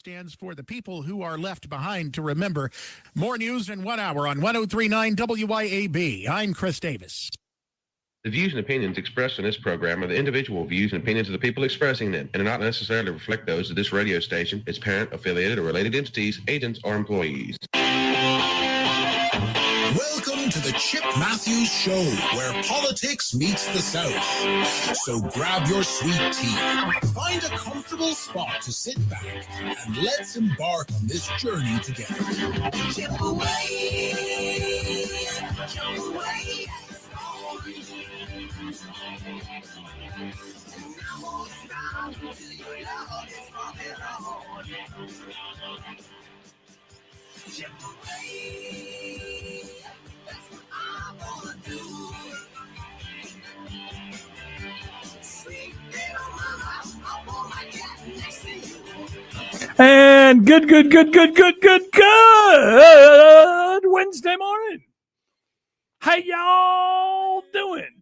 Stands for the people who are left behind to remember. More news in 1 hour on 1039 WYAB. I'm Chris Davis. The views and opinions expressed in this program are the individual views and opinions of the people expressing them and do not necessarily reflect those of this radio station, its parent, affiliated, or related entities, agents, or employees. Welcome to the Chip Matthews Show, where politics meets the South. So grab your sweet tea, find a comfortable spot to sit back, and let's embark on this journey together. Chip away, chip away. Chip away. That's what I wanna do. Sweet little mama, I want my cat next to you. And good Wednesday morning. How y'all doing?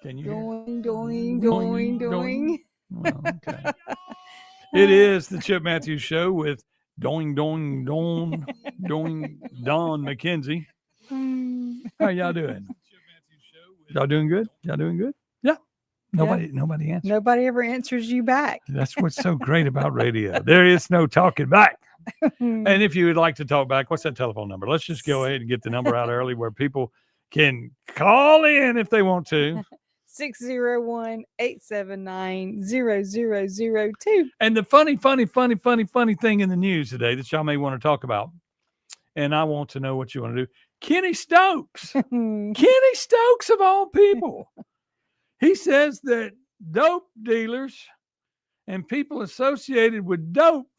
Can you Doing. Well, okay. It is the Chip Matthews Show with Don McKenzie. How y'all doing? Y'all doing good? Y'all doing good? Yeah. Nobody answers. Nobody ever answers you back. That's what's so great about radio. There is no talking back. And if you would like to talk back, what's that telephone number? Let's just go ahead and get the number out early where people can call in if they want to. 601-879-0002. And the funny thing in the news today that y'all may want to talk about, and I want to know what you want to do. Kenny Stokes. Kenny Stokes of all people. He says that dope dealers and people associated with dope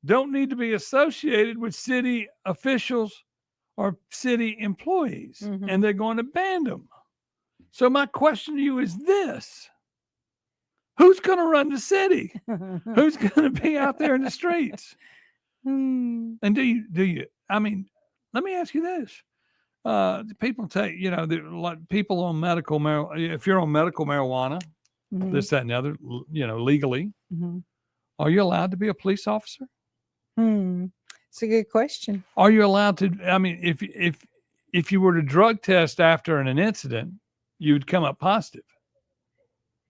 don't need to be associated with city officials or city employees, and they're going to ban them. So my question to you is this: who's going to run the city? Who's going to be out there in the streets? And do you? I mean, let me ask you this: people take, like people on medical marijuana. If you're on medical marijuana, this, that, and the other, legally, are you allowed to be a police officer? It's a good question. Are you allowed to? I mean, if you were to drug test after an incident, you'd come up positive.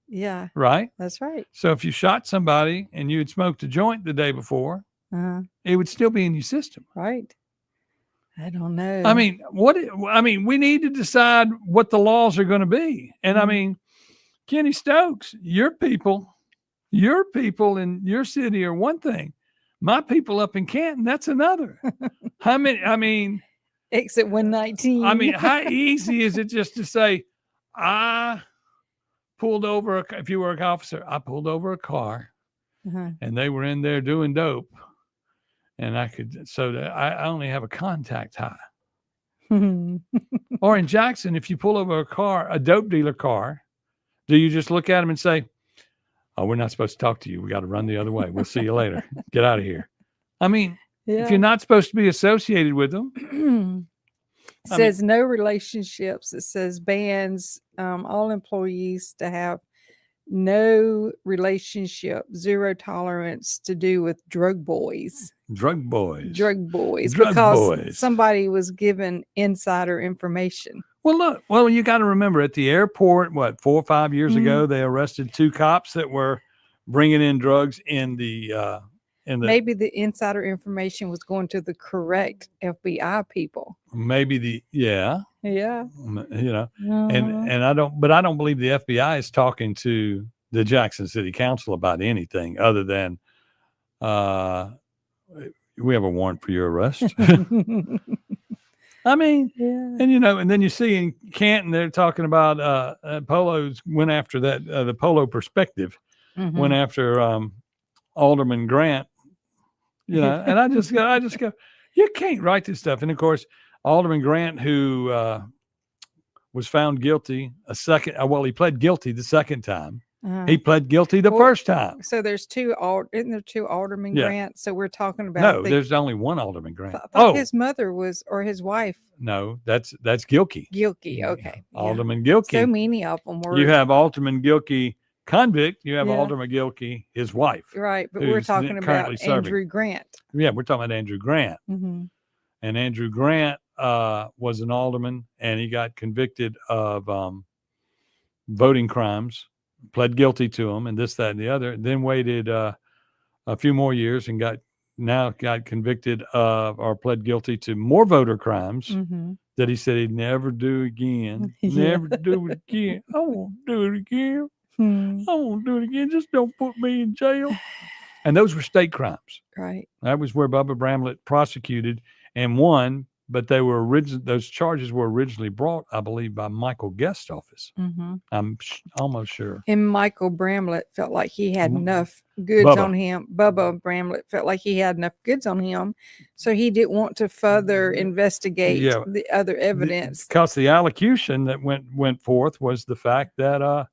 Yeah. Right? That's right. So if you shot somebody and you had smoked a joint the day before, it would still be in your system. Right. I don't know. I mean, we need to decide what the laws are going to be. And I mean, Kenny Stokes, your people in your city are one thing. My people up in Canton, that's another. Exit 119. I mean, how easy is it just to say, I pulled over, if you were an officer, I pulled over a car and they were in there doing dope. And I only have a contact high. Or in Jackson, if you pull over a car, a dope dealer car, do you just look at them and say, oh, we're not supposed to talk to you. We got to run the other way. We'll see you later. Get out of here. I mean, if you're not supposed to be associated with them. Says no relationships. It says bans all employees to have no relationship, zero tolerance to do with drug boys. Because somebody was given insider information. Well, you got to remember at the airport, 4 or 5 years ago, they arrested 2 cops that were bringing in drugs in the maybe the insider information was going to the correct FBI people. Maybe and I don't believe the FBI is talking to the Jackson City Council about anything other than we have a warrant for your arrest. I mean, and then you see in Canton, they're talking about Polo's went after that, the Polo Perspective went after Alderman Grant, and I just go, you can't write this stuff. And of course, Alderman Grant, who was found guilty he pled guilty the second time. He pled guilty the first time. So there's two Alderman Grants. So we're talking about. No, there's only one Alderman Grant. I thought his mother was, or his wife. No, that's Gilkey. Gilkey, okay. Alderman Gilkey. So many of them were. You have Alderman Gilkey convict, you have Yeah. Alder McGilkey, his wife. Right, but we're who's talking currently about serving. Andrew Grant. Yeah, we're talking about Andrew Grant. Hmm. And Andrew Grant was an alderman, and he got convicted of voting crimes, pled guilty to them, and this, that, and the other. Then waited a few more years and got convicted of or pled guilty to more voter crimes Hmm. that he said he'd never do again. Yeah. Never do it again. I won't do it again. Hmm. I won't do it again. Just don't put me in jail. And those were state crimes. Right. That was where Bubba Bramlett prosecuted and won, but those charges were originally brought, I believe, by Michael Guest's office. Hmm. I'm almost sure. And Michael Bramlett felt like he had Mhm. enough goods Bubba. on him. Bubba Bramlett felt like he had enough goods on him, so he didn't want to further investigate Yeah. the other evidence. Because the allocution that went forth was the fact that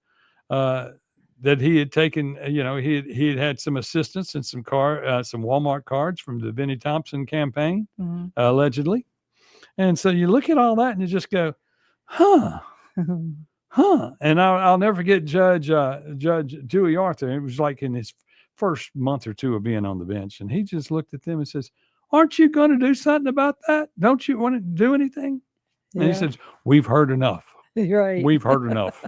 that he had taken, he had had some assistance and some Walmart cards from the Benny Thompson campaign, Mhm. allegedly. And so you look at all that and you just go, huh. And I'll never forget Judge Dewey Arthur. It was like in his first month or two of being on the bench. And he just looked at them and says, aren't you going to do something about that? Don't you want to do anything? And he Yeah. says, we've heard enough. Right. We've heard enough.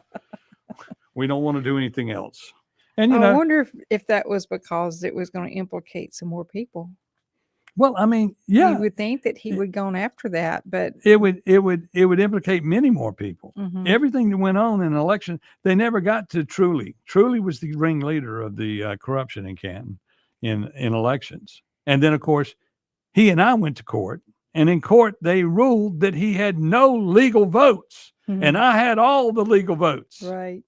We don't want to do anything else. And, I wonder if that was because it was going to implicate some more people. well, I mean, yeah, You would think that he would gone after that, but it would implicate many more people. Mhm. Everything that went on in an election, they never got to Truly. Truly was the ringleader of the corruption in Canton in elections. And then, of course, he and I went to court. And in court, they ruled that he had no legal votes. And I had all the legal votes. right.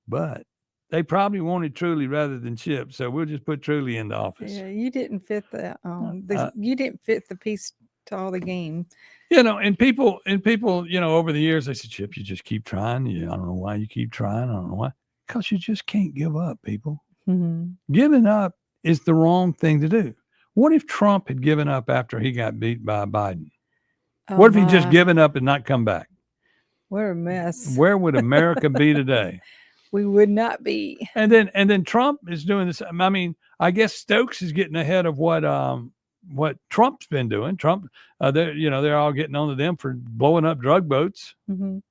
But they probably wanted Truly rather than Chip. So we'll just put Truly in the office. Yeah, you didn't fit you didn't fit the piece to all the game. And people, over the years, they said, Chip, you just keep trying. I don't know why you keep trying. I don't know why. Because you just can't give up, people. Mhm. Giving up is the wrong thing to do. What if Trump had given up after he got beat by Biden? Oh, What if he just my, given up and not come back? what a mess. Where would America be today? We would not be. And then Trump is doing this. I mean, I guess Stokes is getting ahead of what Trump's been doing. Trump, they're all getting onto them for blowing up drug boats. Mhm.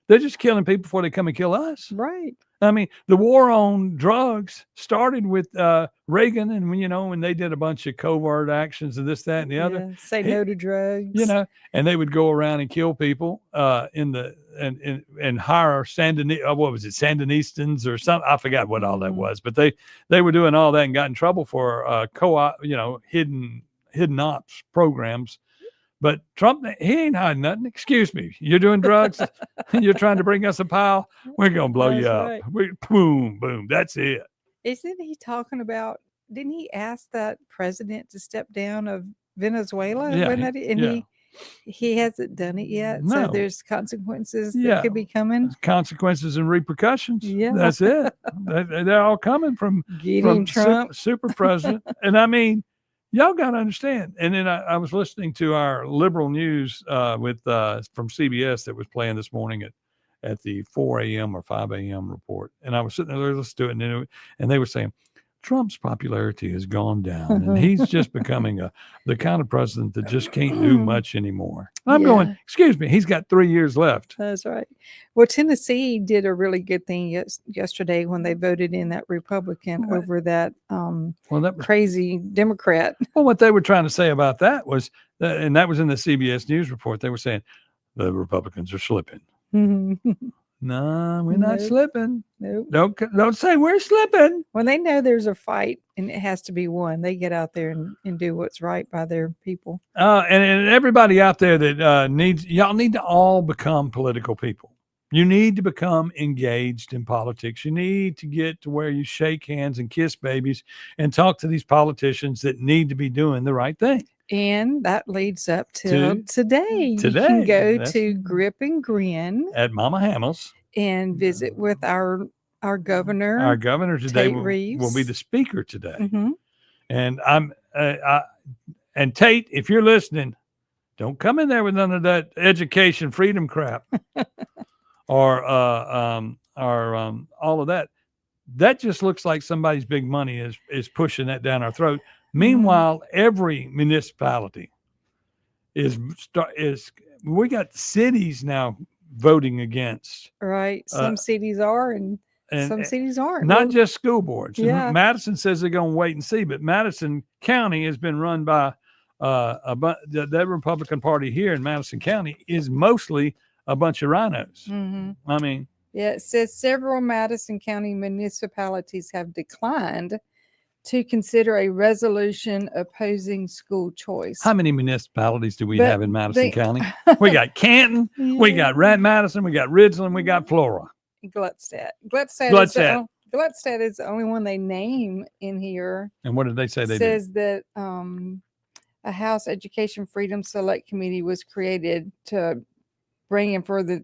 They're just killing people before they come and kill us. Right. I mean, the war on drugs started with Reagan, and when they did a bunch of covert actions and this, that, and the other. Yeah, say no to drugs. And they would go around and kill people and hire Sandinistans or something. I forgot what all that Mhm. was, but they were doing all that and got in trouble for co-op, hidden ops programs. But Trump, he ain't hiding nothing. Excuse me, you're doing drugs. You're trying to bring us a pile. We're gonna blow you That's up. right. Boom, boom. That's it. Isn't he talking about? Didn't he ask that president to step down of Venezuela? Yeah, Wasn't that it? And yeah. he hasn't done it yet. No. So there's consequences Yeah. that could be coming. Consequences and repercussions. Yeah. That's it. They're all coming from Get him, Trump. super president. And I mean, y'all got to understand. And then I was listening to our liberal news from CBS that was playing this morning at the 4 a.m. or 5 a.m. report. And I was sitting there listening to it, and they were saying, Trump's popularity has gone down, and he's just becoming the kind of president that just can't do much anymore. I'm going, Yeah. excuse me, he's got 3 years left. That's right. Well, Tennessee did a really good thing yesterday when they voted in that Republican Right. over that Well, that was crazy Democrat. Well, what they were trying to say about that was, and that was in the CBS News report, they were saying the Republicans are slipping. No, we're not Nope. slipping. Nope. Don't say we're slipping. When they know there's a fight and it has to be won, they get out there and do what's right by their people. And everybody out there that y'all need to all become political people. You need to become engaged in politics. You need to get to where you shake hands and kiss babies and talk to these politicians that need to be doing the right thing. And that leads up to today. You Today, can go that's- to Grip and Grin At Mama Hamill's, and visit with our governor. our governor today Tate will be Reeves. the speaker today. Mhm. And and Tate, if you're listening, don't come in there with none of that education freedom crap or all of that. that just looks like somebody's big money is pushing that down our throat. Meanwhile, every municipality is we got cities now voting against. Right. Some cities are and some cities aren't. Not just school boards. Yeah. Madison says they're going to wait and see, but Madison County has been run by the Republican Party here in Madison County is mostly a bunch of rhinos. I mean, yeah, it says several Madison County municipalities have declined to consider a resolution opposing school choice. how many municipalities do we But have in Madison they- County? We got Canton, we got Madison, we got Ridgeland, we got Flora. Gluckstadt. Gluckstadt. Gluckstadt is the only one they name in here. And what did they say they did? Says that a House Education Freedom Select Committee was created to bring in front of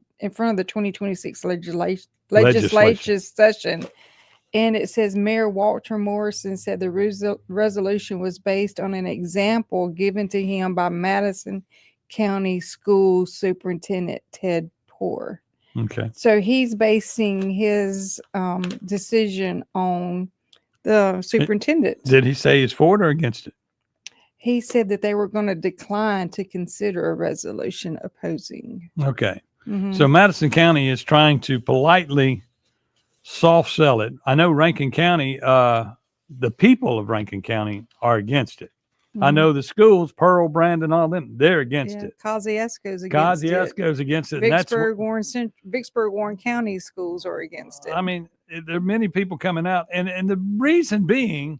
the 2026 legislative session. And it says Mayor Walter Morrison said the resolution was based on an example given to him by Madison County School Superintendent Ted Poore. Okay. So he's basing his decision on the superintendent. Did he say he's for it or against it? He said that they were going to decline to consider a resolution opposing. Okay. Mhm. So Madison County is trying to politely soft sell it. I know Rankin County, the people of Rankin County are against it. I Mhm. know the schools, Pearl, Brandon, all them, they're against it. Kosciuszko's against it. Kosciuszko's against it. And that's Vicksburg, Warren County schools are against it. I mean, there are many people coming out, and the reason being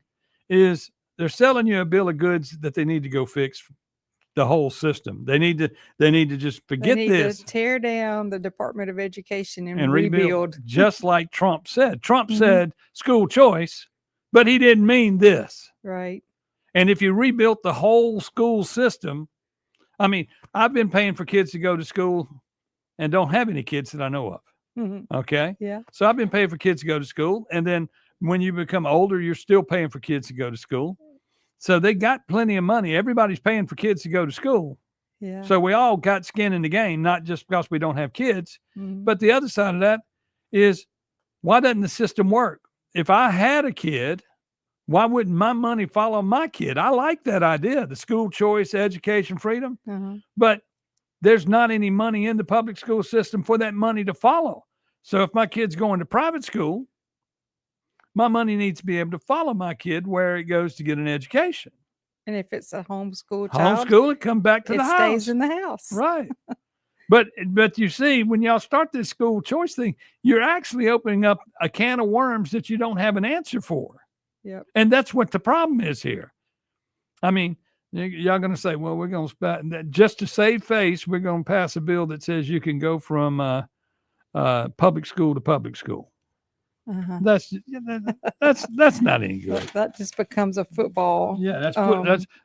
is they're selling you a bill of goods that they need to go fix the whole system. They need to just forget they need this to tear down the Department of Education and and rebuild. just like Trump said. Trump Mhm. said school choice, but he didn't mean this. Right. And if you rebuilt the whole school system, I mean, I've been paying for kids to go to school and don't have any kids that I know of. Mhm. Okay. Yeah. So I've been paying for kids to go to school. And then when you become older, you're still paying for kids to go to school. So they got plenty of money. Everybody's paying for kids to go to school. Yeah. So we all got skin in the game, not just because we don't have kids. Mhm. But the other side of that is, why doesn't the system work? If I had a kid, why wouldn't my money follow my kid? I like that idea, the school choice, education, freedom. Uh-huh. But there's not any money in the public school system for that money to follow. So if my kid's going to private school, my money needs to be able to follow my kid where it goes to get an education. And if it's a homeschool child, Homeschool it, come back to it the stays house. in the house. Right. But you see, when y'all start this school choice thing, you're actually opening up a can of worms that you don't have an answer for. Yep. And that's what the problem is here. I mean, y'all going to say, well, we're going to just to save face, we're going to pass a bill that says you can go from public school to public school. Uh-huh. That's not any good. That just becomes a football Yeah, that's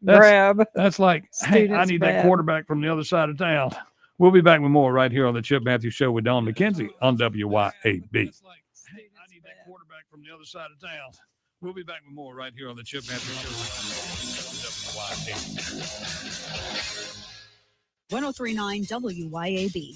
grab. that's like, hey, I Students need that grab. quarterback from the other side of town. We'll be back with more right here on the Chip Matthews Show with Don McKenzie on WYAB. That's like, hey, I need that quarterback from the other side of town. We'll be back with more right here on the Chip Matthews Show on WYAB. 1039 WYAB.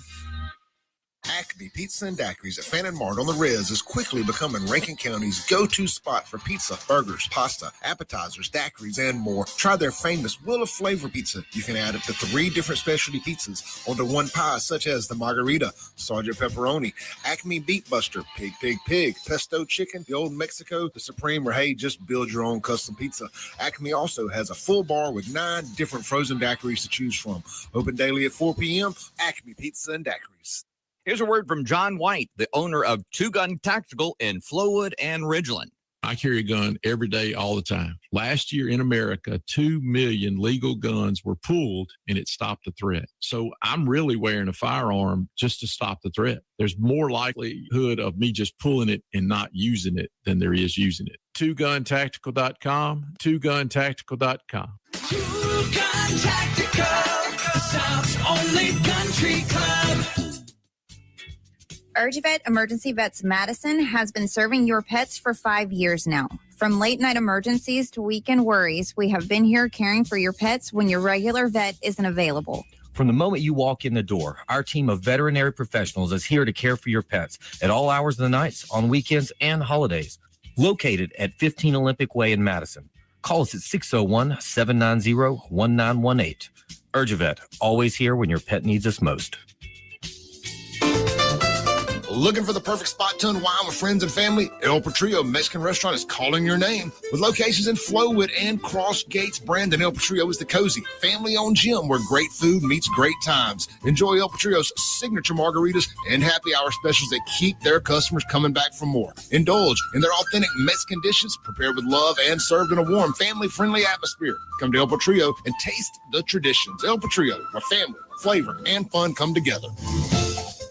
Acme Pizza and Daiquiris at Fannin Mart on the Riz is quickly becoming Rankin County's go-to spot for pizza, burgers, pasta, appetizers, daiquiris, and more. Try their famous Wheel of Flavor pizza. You can add up to 3 different specialty pizzas onto one pie, such as the Margarita, Sergeant Pepperoni, Acme Beat Buster, Pig, Pesto Chicken, the Old Mexico, the Supreme, or hey, just build your own custom pizza. Acme also has a full bar with 9 different frozen daiquiris to choose from. Open daily at 4 p.m. Acme Pizza and Daiquiris. Here's a word from John White, the owner of Two Gun Tactical in Flowood and Ridgeland. I carry a gun every day, all the time. Last year in America, 2 million legal guns were pulled and it stopped the threat. So I'm really wearing a firearm just to stop the threat. There's more likelihood of me just pulling it and not using it than there is using it. TwoGunTactical.com, TwoGunTactical.com. Two Gun Tactical, the South's only country club. UrgeVet Emergency Vets Madison has been serving your pets for 5 years now. From late night emergencies to weekend worries, we have been here caring for your pets when your regular vet isn't available. From the moment you walk in the door, our team of veterinary professionals is here to care for your pets at all hours of the nights, on weekends, and holidays. located at 15 Olympic Way in Madison. Call us at 601-790-1918. Urgivet, always here when your pet needs us most. Looking for the perfect spot to unwind with friends and family? El Patrio Mexican Restaurant is calling your name. With locations in Flowood and Cross Gates, Brandon, El Patrio is the cozy, family-owned gym where great food meets great times. Enjoy El Patrio's signature margaritas and happy hour specials that keep their customers coming back for more. Indulge in their authentic Mexican dishes prepared with love and served in a warm, family-friendly atmosphere. Come to El Patrio and taste the traditions. El Patrio, where family, flavor, and fun come together.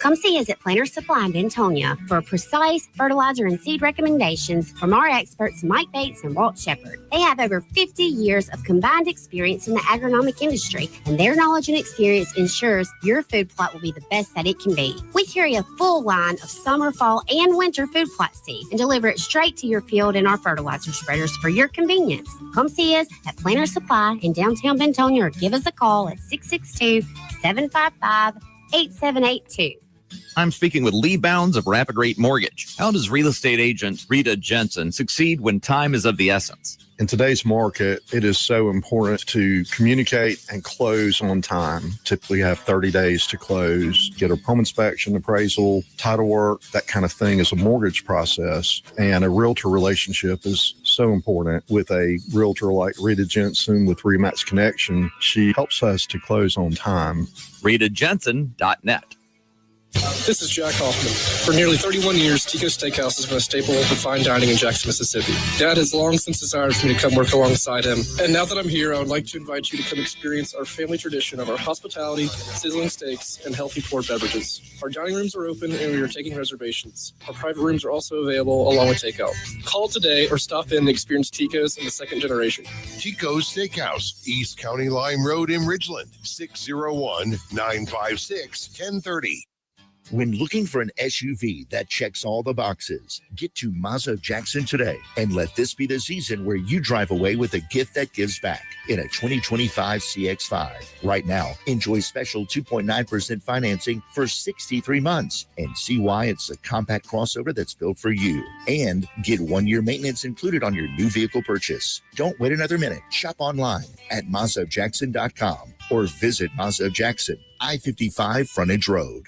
Come see us at Planter Supply in Bentonia for precise fertilizer and seed recommendations from our experts Mike Bates and Walt Shepard. They have over 50 years of combined experience in the agronomic industry, and their knowledge and experience ensures your food plot will be the best that it can be. We carry a full line of summer, fall, and winter food plot seed and deliver it straight to your field in our fertilizer spreaders for your convenience. Come see us at Planter Supply in downtown Bentonia or give us a call at 662-755-8782. I'm speaking with Lee Bounds of Rapid Rate Mortgage. How does real estate agent Rita Jensen succeed when time is of the essence? In today's market, it is so important to communicate and close on time. Typically have 30 days to close, get a home inspection, appraisal, title work, that kind of thing is a mortgage process. And a realtor relationship is so important. With a realtor like Rita Jensen with Remax Connection, she helps us to close on time. RitaJensen.net. This is Jack Hoffman. For nearly 31 years, Tico Steakhouse has been a staple of fine dining in Jackson, Mississippi. Dad has long since desired for me to come work alongside him. And now that I'm here, I would like to invite you to come experience our family tradition of our hospitality, sizzling steaks, and healthy poured beverages. Our dining rooms are open and we are taking reservations. Our private rooms are also available along with takeout. Call today or stop in and experience Tico's in the second generation. Tico's Steakhouse, East County Line Road in Ridgeland, 601-956-1030. When looking for an SUV that checks all the boxes, get to Mazda Jackson today and let this be the season where you drive away with a gift that gives back in a 2025 CX-5. Right now, enjoy special 2.9% financing for 63 months and see why it's a compact crossover that's built for you. And get 1-year maintenance included on your new vehicle purchase. Don't wait another minute. Shop online at MazdaJackson.com or visit Mazda Jackson, I-55 Frontage Road.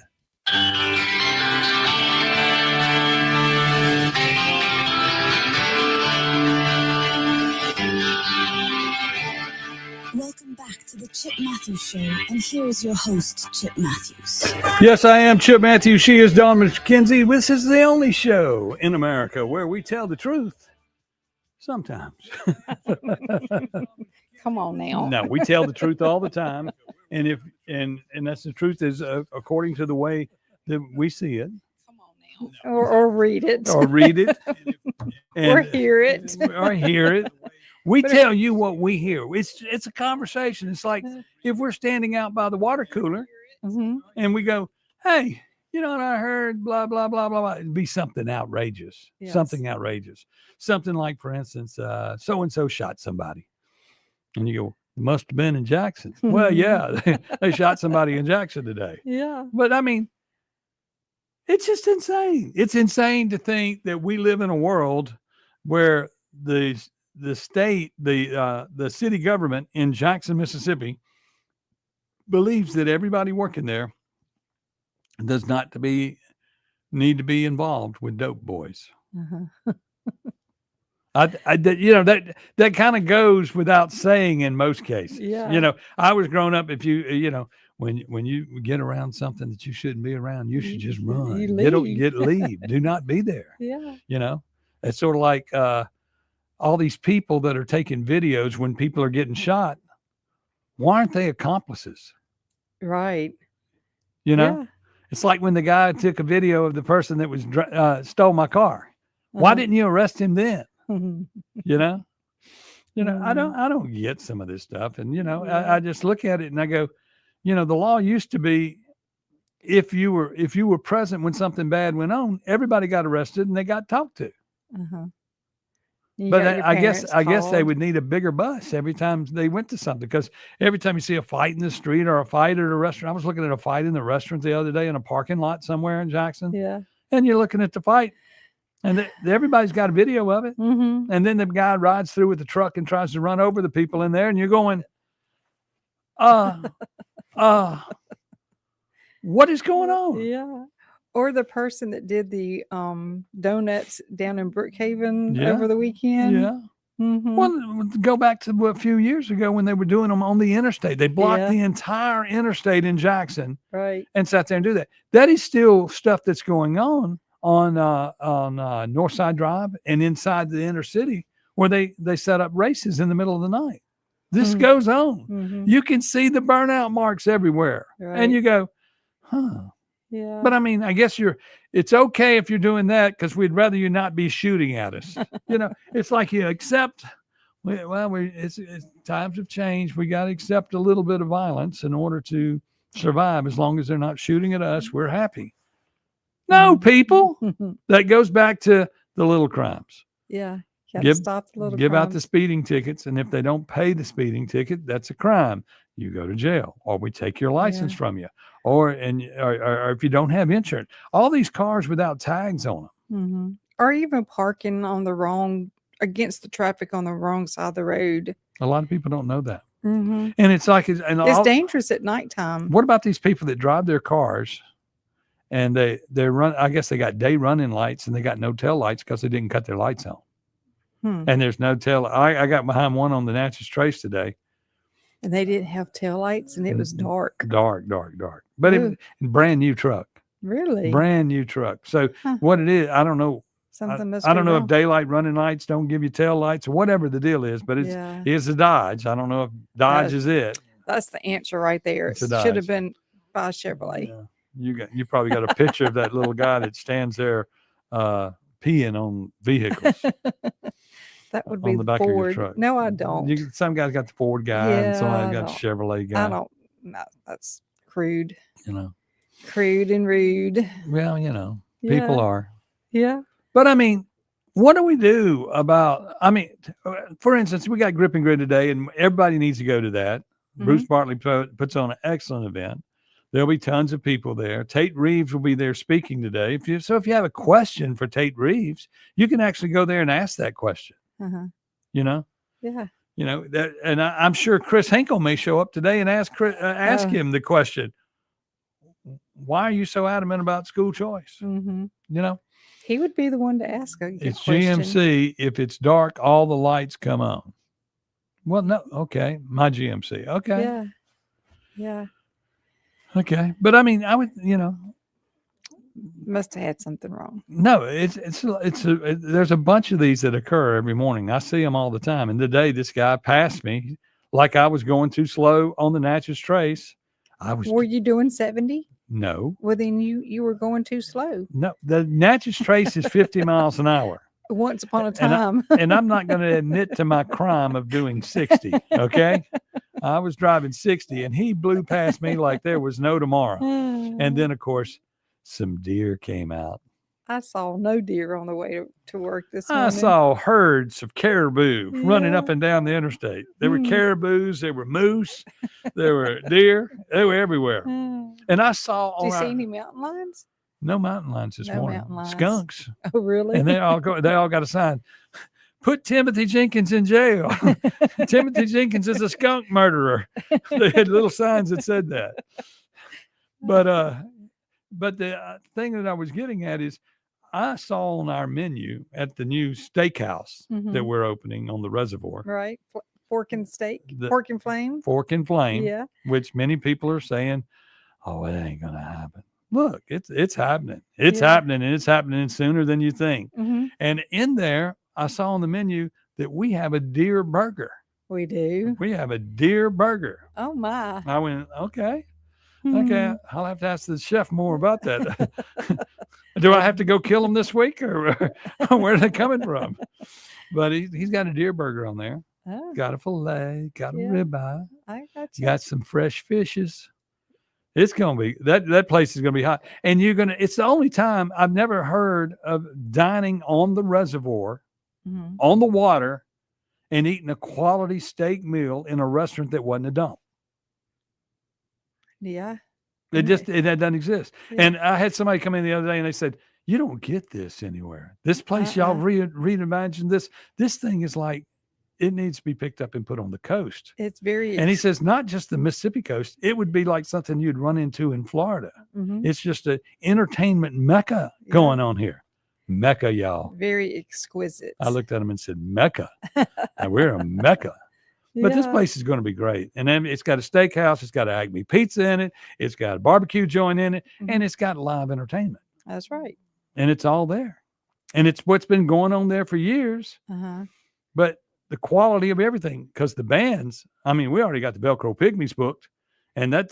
Welcome back to the Chip Matthews Show, and here's your host, Chip Matthews. Yes, I am Chip Matthews. She is Dawn McKenzie. This is the only show in America where we tell the truth. Sometimes. Come on now. No, we tell the truth all the time. And if and that's the truth is according to the way that we see it. Or read it. Or read it. Or hear it. Or hear it. We tell you what we hear. It's a conversation. It's like if we're standing out by the water cooler and we go, hey, you know what I heard, blah, blah, blah, blah, blah. It'd be something outrageous. Yes. Something outrageous. Something like, for instance, so-and-so shot somebody. And you go, it must have been in Jackson. Well, yeah, they shot somebody in Jackson today. Yeah. But I mean, it's just insane. It's insane to think that we live in a world where the state, the city government in Jackson, Mississippi, believes that everybody working there does not need to be involved with dope boys. That kind of goes without saying in most cases. Yeah. I was growing up. If when you get around something that you shouldn't be around, you should just run. Leave. Do not be there. Yeah. It's sort of like all these people that are taking videos when people are getting shot. Why aren't they accomplices? Right. It's like when the guy took a video of the person that was stole my car. Why didn't you arrest him then? I don't get some of this stuff. And, I just look at it and I go, the law used to be if you were present when something bad went on, everybody got arrested and they got talked to. But I guess they would need a bigger bus every time they went to something, because every time you see a fight in the street or a fight at a restaurant, I was looking at a fight in the restaurant the other day in a parking lot somewhere in Jackson. Yeah. And you're looking at the fight. And everybody's got a video of it. Mm-hmm. And then the guy rides through with the truck and tries to run over the people in there. And you're going, what is going on? Yeah. Or the person that did the donuts down in Brookhaven Yeah. over the weekend. Yeah. Mhm. Well, go back to a few years ago when they were doing them on the interstate. They blocked Yeah. the entire interstate in Jackson Right. and sat there and do that. That is still stuff that's going on Northside Drive and inside the inner city where they set up races in the middle of the night. This Mhm. goes on. Mhm. You can see the burnout marks everywhere. Right. And you go, huh. Yeah. But I mean, I guess it's okay if you're doing that because we'd rather you not be shooting at us. It's like you accept, it's times have changed. We got to accept a little bit of violence in order to survive. As long as they're not shooting at us, we're happy. No, people, that goes back to the little crimes. Yeah. You have to stop the little Give out the crimes. speeding tickets. And if they don't pay the speeding ticket, that's a crime. You go to jail or we take your license Yeah. from you or if you don't have insurance, all these cars without tags on them. Mm-hmm. Or even parking on the wrong, against the traffic on the wrong side of the road. A lot of people don't know that. Mm-hmm. And it's like, It's dangerous at nighttime. What about these people that drive their cars and they run, I guess they got day running lights and they got no tail lights because they didn't cut their lights on. And there's no tail. I got behind one on the Natchez Trace today. And they didn't have taillights and it was dark. Dark. But Ooh. brand new truck. Really? Brand new truck. So what it is, I don't know. Something must I don't be know wrong. if daylight running lights don't give you tail lights or whatever the deal is, but Yeah. it's a Dodge. I don't know if Dodge is it. That's the answer right there. It It's a should Dodge. have been by Chevrolet. You probably got a picture of that little guy that stands there peeing on vehicles. That would on be the back of your Ford. truck. No, I don't. Some guys got the Ford guy and Yeah, somebody I got the don't. Chevrolet guy. I don't. No, that's crude. You know. Crude and rude. Well, people Yeah. are. Yeah. But I mean, what do we do about? I mean, for instance, we got Grip and Grid today, and everybody needs to go to that. Bruce Bartley puts on an excellent event. There'll be tons of people there. Tate Reeves will be there speaking today. If you have a question for Tate Reeves, you can actually go there and ask that question. Uh-huh. You know. Yeah. That, and I'm sure Chris Hinkle may show up today and ask him the question. Why are you so adamant about school choice? Mm-hmm. He would be the one to ask a good It's question. GMC. If it's dark, all the lights come on. Well, no. Okay. My GMC. Okay. Yeah. Yeah. Okay. But I mean, I would, Must have had something wrong. no, there's a bunch of these that occur every morning. I see them all the time. And today this guy passed me like I was going too slow on the Natchez Trace. Were you doing 70? No, Well, then you were going too slow. no. The Natchez Trace is 50 miles an hour. Once upon a And, time. and I'm not going to admit to my crime of doing 60. Okay. I was driving 60 and he blew past me like there was no tomorrow. And then, of course, some deer came out. I saw no deer on the way to work this I morning. saw herds of caribou running Yeah. up and down the interstate. There were Mm. caribous, there were moose, there were deer, they were everywhere. Mm. And I saw Did you on see our- any mountain lions? no mountain lions this No morning. mountain lions. Skunks. Oh, really? And they all got a sign. Put Timothy Jenkins in jail. Timothy Jenkins is a skunk murderer. They had little signs that said that. But the thing that I was getting at is I saw on our menu at the new steakhouse that Mhm. we're opening on the reservoir, Right. Fork and steak. The- Pork and flame. Fork and Flame, Yeah. which many people are saying, oh, it ain't going to happen. Look, it's happening. It's Yeah. happening, and it's happening sooner than you think. Mhm. And in there, I saw on the menu that we have a deer burger. We do. We have a deer burger. Oh, my. I went, okay. Hmm. Okay, I'll have to ask the chef more about that. Do I have to go kill them this week, or where are they coming from? But he's got a deer burger on there. Oh, Got a fillet, got a Yeah. ribeye, I got you. got some fresh fishes. It's gonna be that place is gonna be hot, and it's the only time I've never heard of dining on the reservoir, Mhm. on the water, and eating a quality steak meal in a restaurant that wasn't a dump. Yeah. That doesn't exist. Yeah. And I had somebody come in the other day and they said, You don't get this anywhere. This place, y'all reimagined this. This thing is like, it needs to be picked up and put on the coast. It's very. And he says, not just the Mississippi coast. It would be like something you'd run into in Florida. Mhm. It's just an entertainment mecca going on here. Mecca, y'all. Very exquisite. I looked at him and said, Mecca. And we're a Mecca. But this place is going to be great. And then it's got a steakhouse. It's got an Acme pizza in it. It's got a barbecue joint in it. And it's got live entertainment. That's right. And it's all there. And it's what's been going on there for years. Uh-huh. But the quality of everything, because the bands, I mean, we already got the Velcro Pygmies booked. And that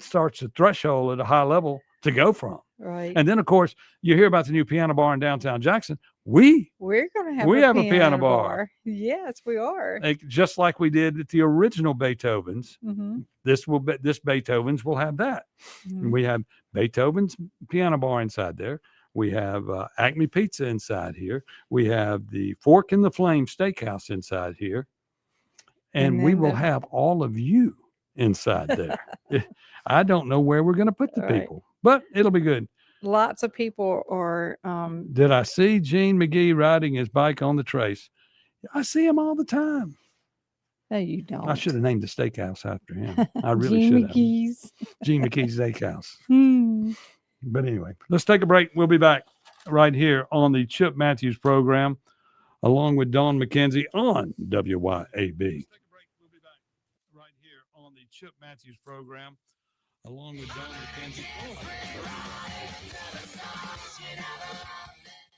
starts the threshold at a high level to go from. Right. And then, of course, you hear about the new piano bar in downtown Jackson. We're going to have a piano bar. Yes, we are. Just like we did at the original Beethoven's. Mm-hmm. This Beethoven's will have that. Mhm. And we have Beethoven's piano bar inside there. We have Acme Pizza inside here. We have the Fork in the Flame Steakhouse inside here. And we will have all of you inside there. I don't know where we're going to put the Right. people, but it'll be good. Lots of people are. Did I see Gene McGee riding his bike on the trace? I see him all the time. No, you don't. I should have named the steakhouse after him. I really Gene should have. McGee's. Gene McGee's Steakhouse. Hmm. But anyway, let's take a break. We'll be back right here on the Chip Matthews program, along with Dawn McKenzie on WYAB. Right here on the Chip Matthews program, along with Dawn McKenzie.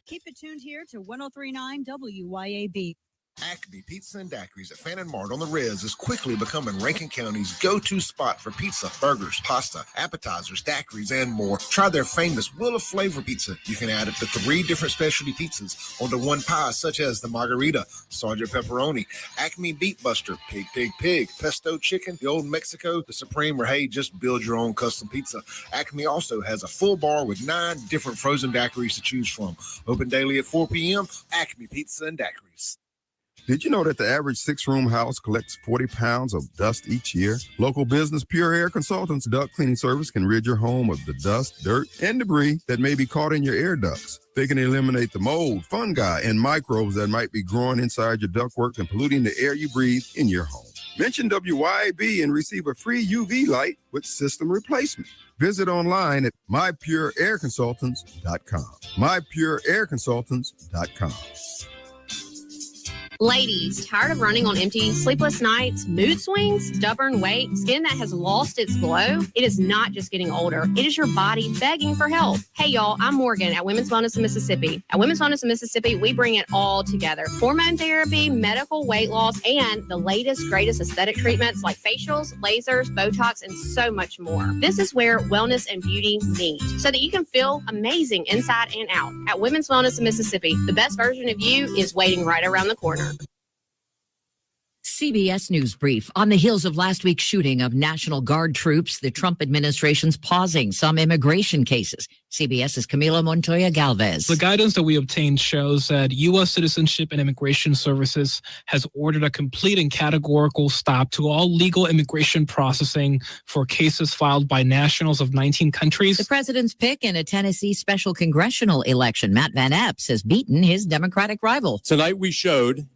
Keep it tuned here to 103.9 WYAB. Acme Pizza and Daiquiris at Fannin Mart on the Res is quickly becoming Rankin County's go-to spot for pizza, burgers, pasta, appetizers, daiquiris, and more. Try their famous Wheel of Flavor pizza. You can add up to 3 different specialty pizzas onto one pie, such as the Margarita, Sergeant Pepperoni, Acme Beet Buster, Pig, Pesto Chicken, the Old Mexico, the Supreme, or hey, just build your own custom pizza. Acme also has a full bar with 9 different frozen daiquiris to choose from. Open daily at 4 p.m. Acme Pizza and Daiquiris. Did you know that the average 6-room house collects 40 pounds of dust each year? Local business Pure Air Consultants duct cleaning service can rid your home of the dust, dirt, and debris that may be caught in your air ducts. They can eliminate the mold, fungi, and microbes that might be growing inside your ductwork and polluting the air you breathe in your home. Mention WYAB and receive a free UV light with system replacement. Visit online at mypureairconsultants.com. mypureairconsultants.com. Ladies, tired of running on empty, sleepless nights, mood swings, stubborn weight, skin that has lost its glow? It is not just getting older. It is your body begging for help. Hey, y'all, I'm Morgan at Women's Wellness of Mississippi. At Women's Wellness of Mississippi, we bring it all together. Hormone therapy, medical weight loss, and the latest, greatest aesthetic treatments like facials, lasers, Botox, and so much more. This is where wellness and beauty meet so that you can feel amazing inside and out. At Women's Wellness of Mississippi, the best version of you is waiting right around the corner. CBS News Brief. On the heels of last week's shooting of National Guard troops, the Trump administration's pausing some immigration cases. CBS's Camila Montoya Galvez. The guidance that we obtained shows that U.S. Citizenship and Immigration Services has ordered a complete and categorical stop to all legal immigration processing for cases filed by nationals of 19 countries. The president's pick in a Tennessee special congressional election, Matt Van Epps, has beaten his Democratic rival. Tonight we showed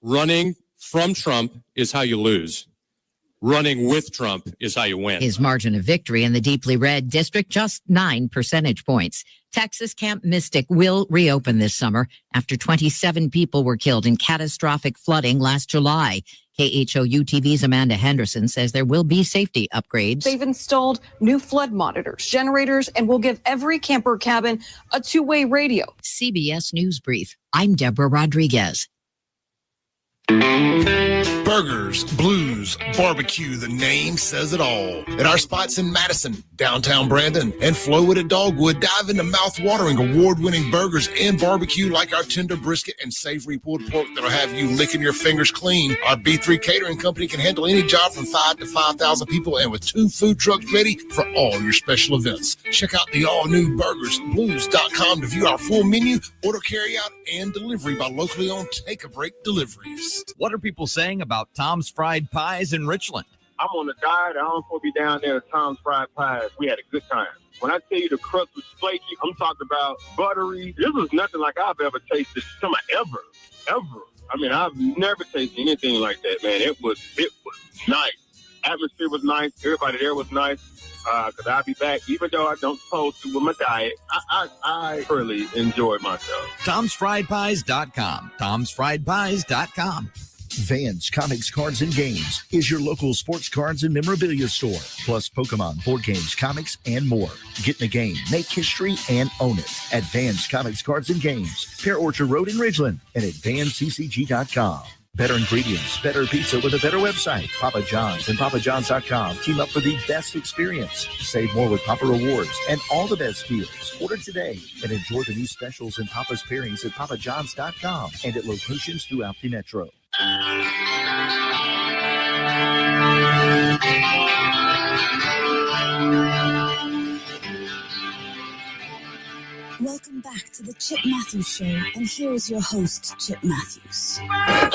running from Trump is how you lose. Running with Trump is how you win. His margin of victory in the deeply red district, just 9 percentage points. Texas Camp Mystic will reopen this summer after 27 people were killed in catastrophic flooding last July. KHOU TV's Amanda Henderson says there will be safety upgrades. They've installed new flood monitors, generators, and will give every camper cabin a 2-way radio. CBS News Brief. I'm Deborah Rodriguez. Burgers, blues, barbecue, the name says it all. At our spots in Madison, downtown Brandon, and Flowood at Dogwood, dive into mouth-watering, award-winning burgers and barbecue like our tender brisket and savory pulled pork that'll have you licking your fingers clean. Our B3 Catering Company can handle any job from 5 to 5,000 people and with 2 food trucks ready for all your special events. Check out the all-new burgersblues.com to view our full menu, order carryout, and delivery by locally owned Take a Break Deliveries. What are people saying about Tom's Fried Pies in Richland? I'm on a diet. I don't want to be down there at Tom's Fried Pies. We had a good time. When I tell you the crust was flaky, I'm talking about buttery. This was nothing like I've ever tasted. Ever. I mean, I've never tasted anything like that, man. It was nice. Atmosphere was nice. Everybody there was nice. Because I'll be back, even though I don't supposed to with my diet. I really enjoyed myself. Tom'sFriedPies.com. Tom'sFriedPies.com. Vans Comics, Cards, and Games is your local sports cards and memorabilia store, plus Pokemon, board games, comics, and more. Get in the game, make history, and own it at Vans Comics, Cards, and Games, Pear Orchard Road in Ridgeland, and at vansccg.com. Better ingredients, better pizza with a better website. Papa John's and PapaJohns.com team up for the best experience. Save more with Papa Rewards and all the best deals. Order today and enjoy the new specials and Papa's pairings at PapaJohns.com and at locations throughout the metro. Welcome back to the Chip Matthews Show, and here is your host, Chip Matthews.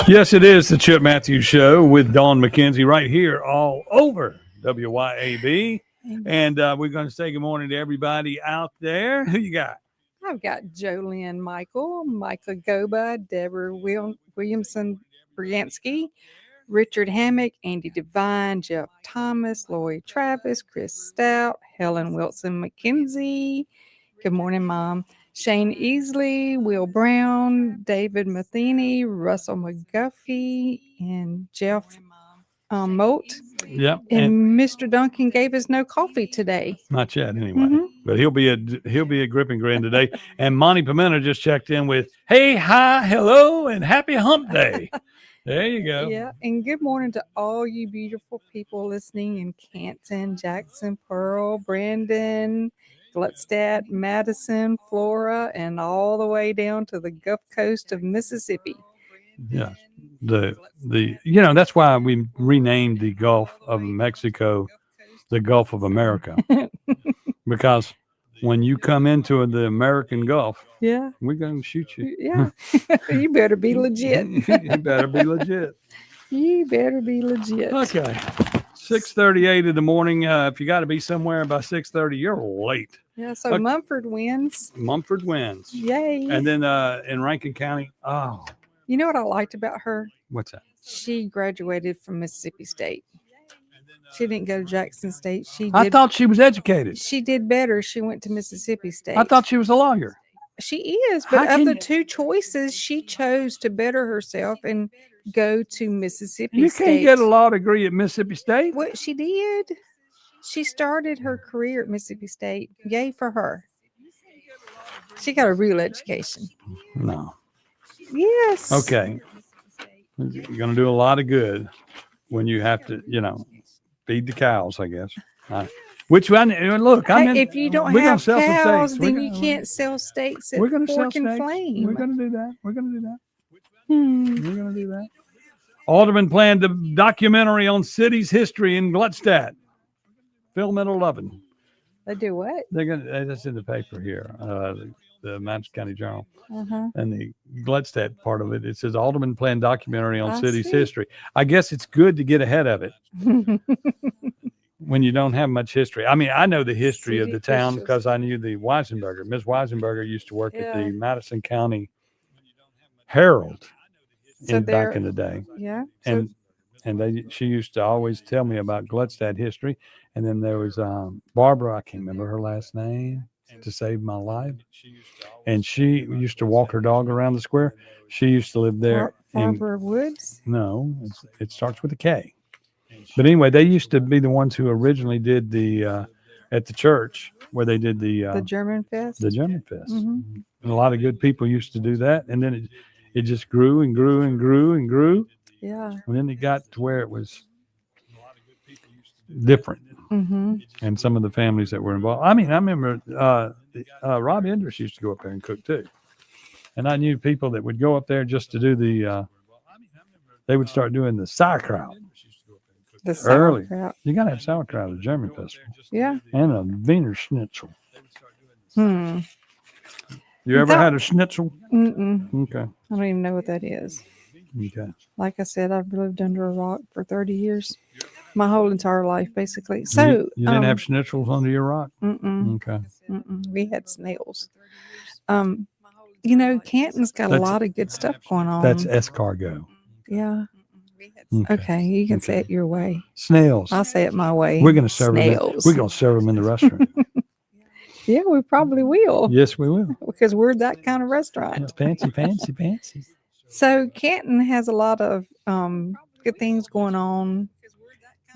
Yes, it is the Chip Matthews Show with Dawn McKenzie right here all over WYAB. And we're going to say good morning to everybody out there. Who you got? I've got Jolynn Michael, Micah Goba, Deborah Williamson Bryansky, Richard Hammock, Andy Devine, Jeff Thomas, Lloyd Travis, Chris Stout, Helen Wilson McKenzie. Good morning, Mom. Shane Easley, Will Brown, David Matheny, Russell McGuffey, and Jeff Moat. Yep. And Mr. Duncan gave us no coffee today. Not yet, anyway. But he'll be a grip and grin today. And Monty Pimenta just checked in with, hey, hi, hello, and happy hump day. There you go. Yeah, and good morning to all you beautiful people listening in Canton, Jackson, Pearl, Brandon, Gluckstadt, Madison, Flora, and all the way down to the Gulf Coast of Mississippi. Yeah. That's why we renamed the Gulf of Mexico the Gulf of America. Because when you come into the American Gulf, yeah, we're going to shoot you. Yeah. You better be legit. You better be legit. You better be legit. Okay. 6:38 in the morning. If you got to be somewhere by 6:30, you're late. Yeah, so Mumford wins. Mumford wins. Yay. And then in Rankin County, you know what I liked about her? What's that? She graduated from Mississippi State. She didn't go to Jackson State. I thought she was educated. She did better. She went to Mississippi State. I thought she was a lawyer. She is, but of the two choices, she chose to better herself and go to Mississippi State. You can't get a law degree at Mississippi State. What she did, she started her career at Mississippi State. Yay for her. She got a real education. No. Yes. Okay. You're going to do a lot of good when you have to, feed the cows, I guess. Which one? Look, if you don't have cows, then you can't sell steaks at Fork and Flame. We're going to do that. We're going to do that. We're going to do that. Alderman planned a documentary on city's history in Gluckstadt. Film at 11. They do what? That's in the paper here, the Madison County Journal. Uh-huh. And the Gluckstadt part of it, it says Alderman planned documentary on city's history. I guess it's good to get ahead of it when you don't have much history. I mean, I know the history of the town because I knew the Weisenberger. Ms. Weisenberger used to work at the Madison County Herald back in the day. Yeah. She used to always tell me about Gluckstadt history. And then there was Barbara, I can't remember her last name, to save my life. And she used to walk her dog around the square. She used to live there. Barbara Woods? No, it starts with a K. But anyway, they used to be the ones who originally did the at the church where they did the German Fest. The German Fest. Mm-hmm. And a lot of good people used to do that. And then it just grew and grew and grew and grew. Yeah. And then it got to where it was different. Mm-hmm. And some of the families that were involved. I mean, I remember Rob Enders used to go up there and cook too. And I knew people that would go up there just to do they would start doing the sauerkraut. The early. sauerkraut. You got to have sauerkraut at a German festival. Yeah. And a Wiener Schnitzel. You ever had a schnitzel? Mm-mm. Okay. I don't even know what that is. Okay. Like I said, I've lived under a rock for 30 years. my whole entire life, basically. So you didn't have schnitzels under your rock? Mm-mm, Okay. we had snails. You know, Canton's got a lot of good stuff going on. That's escargot. Yeah. Okay, you can say it your way. Snails. I'll say it my way. We're going to serve snails. them. We're going to serve them in the restaurant. Yeah, we probably will. Yes, we will. Because we're that kind of restaurant. Fancy, fancy, fancy. So Canton has a lot of good things going on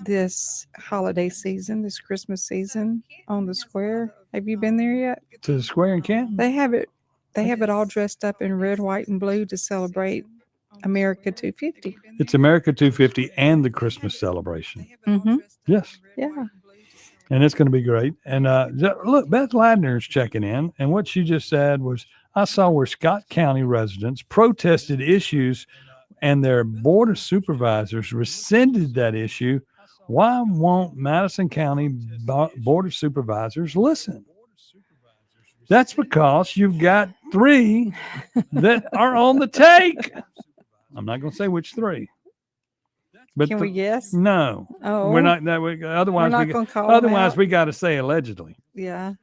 this holiday season, this Christmas season on the square. Have you been there yet? To the square in Canton? They have it. They have it all dressed up in red, white, and blue to celebrate America 250. It's America 250 and the Christmas celebration. Mm-hmm. Yes. Yeah. And it's going to be great. And look, Beth Ladner's checking in. And what she just said was, I saw where Scott County residents protested issues and their board of supervisors rescinded that issue. Why won't Madison County board of supervisors listen? That's because you've got 3 that are on the take. I'm not going to say which 3. But Can we guess? No. Oh. We're not that way. Otherwise, We're not gonna call them otherwise out? we got to say allegedly. Yeah.